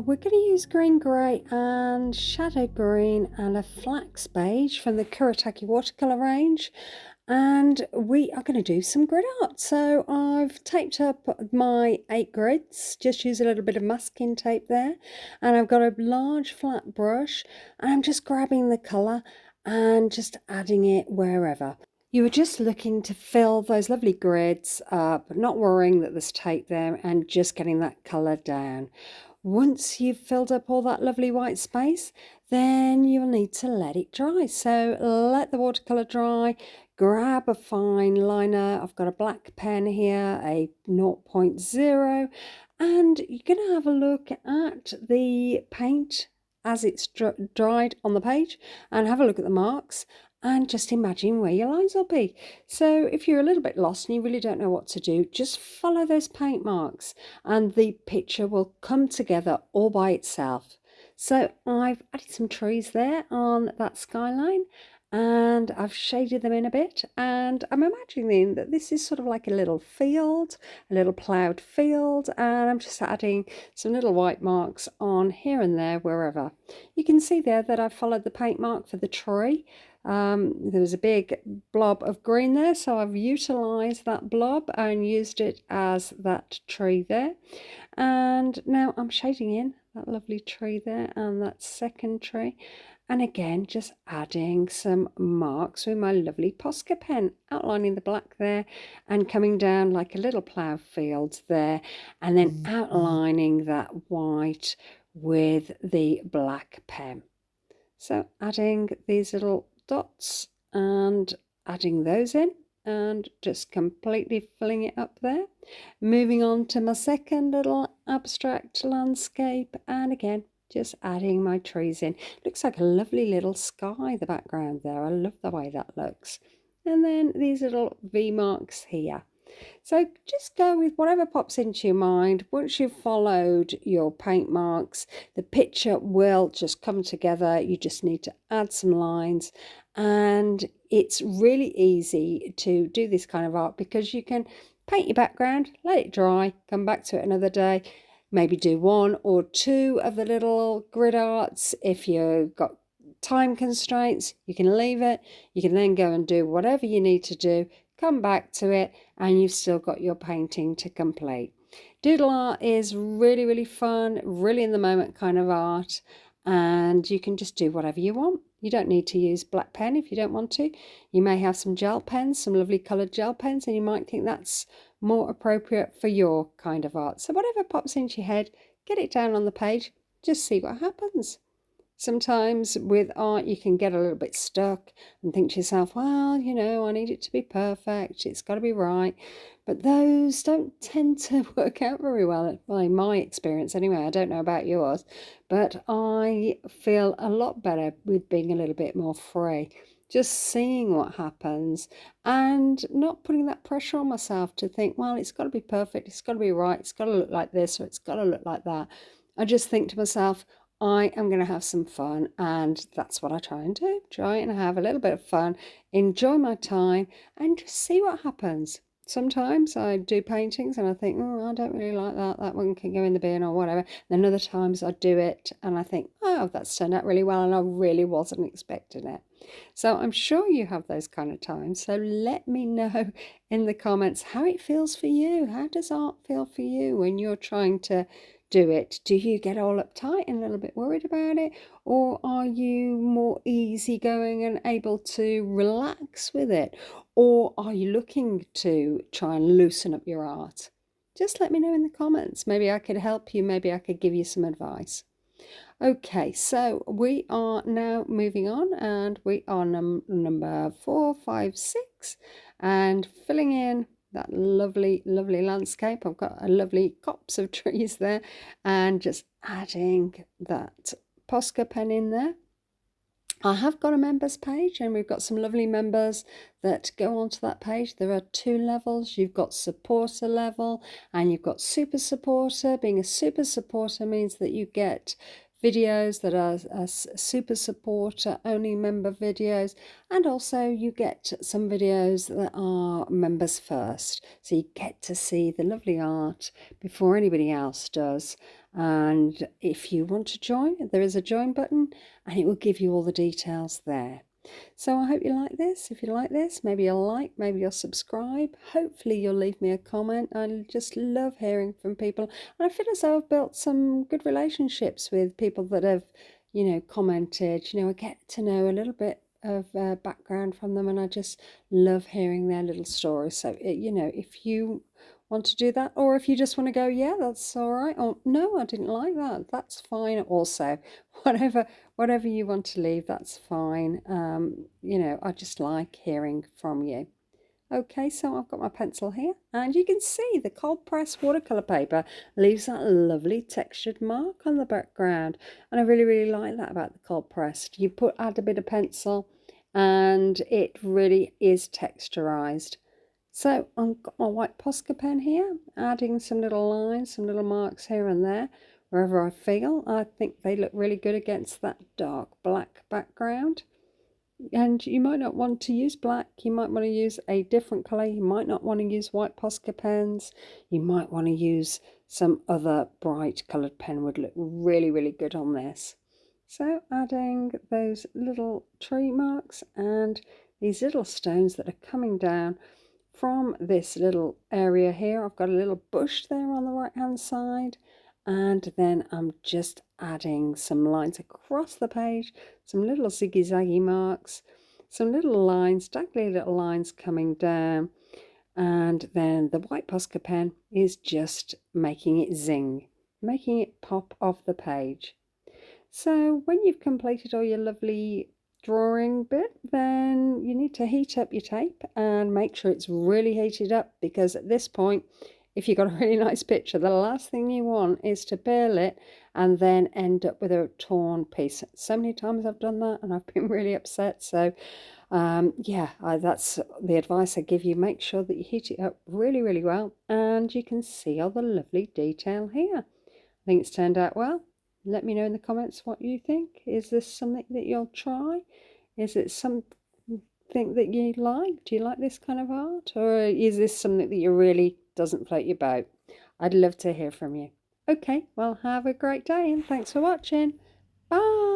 we're going to use green grey and shadow green and a flax beige from the KURETAKE watercolor range, and we are going to do some grid art. So I've taped up my 8 grids, just use a little bit of masking tape there, and I've got a large flat brush and I'm just grabbing the colour and just adding it wherever. You were just looking to fill those lovely grids up, not worrying that there's tape there, and just getting that colour down. Once you've filled up all that lovely white space, then you'll need to let it dry. So let the watercolour dry, grab a fine liner. I've got a black pen here, a 0.0, and you're going to have a look at the paint as it's dried on the page and have a look at the marks and just imagine where your lines will be. So if you're a little bit lost and you really don't know what to do, just follow those paint marks and the picture will come together all by itself. So I've added some trees there on that skyline and I've shaded them in a bit, and I'm imagining that this is sort of like a little field, a little ploughed field, and I'm just adding some little white marks on here and there wherever. You can see there that I followed the paint mark for the tree. There was a big blob of green there, so I've utilised that blob and used it as that tree there. And now I'm shading in that lovely tree there and that second tree. And again, just adding some marks with my lovely Posca pen, outlining the black there and coming down like a little plough field there, and then outlining that white with the black pen. So adding these little dots and adding those in and just completely filling it up there. Moving on to my second little abstract landscape, and again just adding my trees in. Looks like a lovely little sky, the background there. I love the way that looks. And then these little V marks here. So just go with whatever pops into your mind. Once you've followed your paint marks, the picture will just come together. You just need to add some lines, and it's really easy to do this kind of art because you can paint your background, let it dry, come back to it another day, maybe do 1 or 2 of the little grid arts. If you've got time constraints, you can leave it. You can then go and do whatever you need to do, come back to it, and you've still got your painting to complete. Doodle art is really, really fun, really in the moment kind of art, and you can just do whatever you want. You don't need to use black pen if you don't want to. You may have some gel pens, some lovely coloured gel pens, and you might think that's more appropriate for your kind of art. So whatever pops into your head, get it down on the page, just see what happens. Sometimes with art you can get a little bit stuck and think to yourself, well, you know, I need it to be perfect, it's got to be right. But those don't tend to work out very well, in my experience anyway. I don't know about yours, but I feel a lot better with being a little bit more free. Just seeing what happens and not putting that pressure on myself to think, well, it's got to be perfect, it's got to be right, it's got to look like this or it's got to look like that. I just think to myself, I am going to have some fun, and that's what I try and do. Try and have a little bit of fun, enjoy my time, and just see what happens. Sometimes I do paintings and I think, oh, I don't really like that. That one can go in the bin or whatever. Then other times I do it and I think, oh, that's turned out really well and I really wasn't expecting it. So I'm sure you have those kind of times. So let me know in the comments how it feels for you. How does art feel for you when you're trying to do it? Do you get all uptight and a little bit worried about it, or are you more easygoing and able to relax with it, or are you looking to try and loosen up your art? Just let me know in the comments. Maybe I could help you, maybe I could give you some advice. Okay, so we are now moving on, and we are number 4, 5, 6, and filling in that lovely landscape. I've got a lovely copse of trees there, and just adding that Posca pen in there. I have got a members page, and we've got some lovely members that go onto that page. There are 2 levels. You've got supporter level and you've got super supporter. Being a super supporter means that you get videos that are super supporter only member videos, and also you get some videos that are members first, so you get to see the lovely art before anybody else does. And if you want to join, there is a join button and it will give you all the details there. So I hope you like this. If you like this, maybe you'll like, maybe you'll subscribe. Hopefully you'll leave me a comment. I just love hearing from people. And I feel as though I've built some good relationships with people that have, commented. I get to know a little bit of background from them, and I just love hearing their little stories. So, if you want to do that, or if you just want to go, yeah, that's all right, or no, I didn't like that, that's fine also. Whatever you want to leave, that's fine. I just like hearing from you. Okay, so I've got my pencil here, and you can see the cold press watercolor paper leaves that lovely textured mark on the background, and I really, really like that about the cold pressed. You add a bit of pencil and it really is texturized. So I've got my white Posca pen here, adding some little lines, some little marks here and there, wherever I feel. I think they look really good against that dark black background. And you might not want to use black, you might want to use a different colour, you might not want to use white Posca pens, you might want to use some other bright coloured pen, would look really, really good on this. So adding those little tree marks and these little stones that are coming down from this little area here. I've got a little bush there on the right hand side, and then I'm just adding some lines across the page, some little ziggy-zaggy marks, some little lines, dangly little lines coming down, and then the white Posca pen is just making it zing, making it pop off the page. So when you've completed all your lovely drawing bit, then you need to heat up your tape and make sure it's really heated up, because at this point, if you've got a really nice picture, the last thing you want is to peel it and then end up with a torn piece. So many times I've done that and I've been really upset. So that's the advice I give you. Make sure that you heat it up really, really well, and you can see all the lovely detail here. I think it's turned out well. Let me know in the comments what you think. Is this something that you'll try? Is it something that you like? Do you like this kind of art? Or is this something that really doesn't float your boat? I'd love to hear from you. Okay, well, have a great day and thanks for watching. Bye.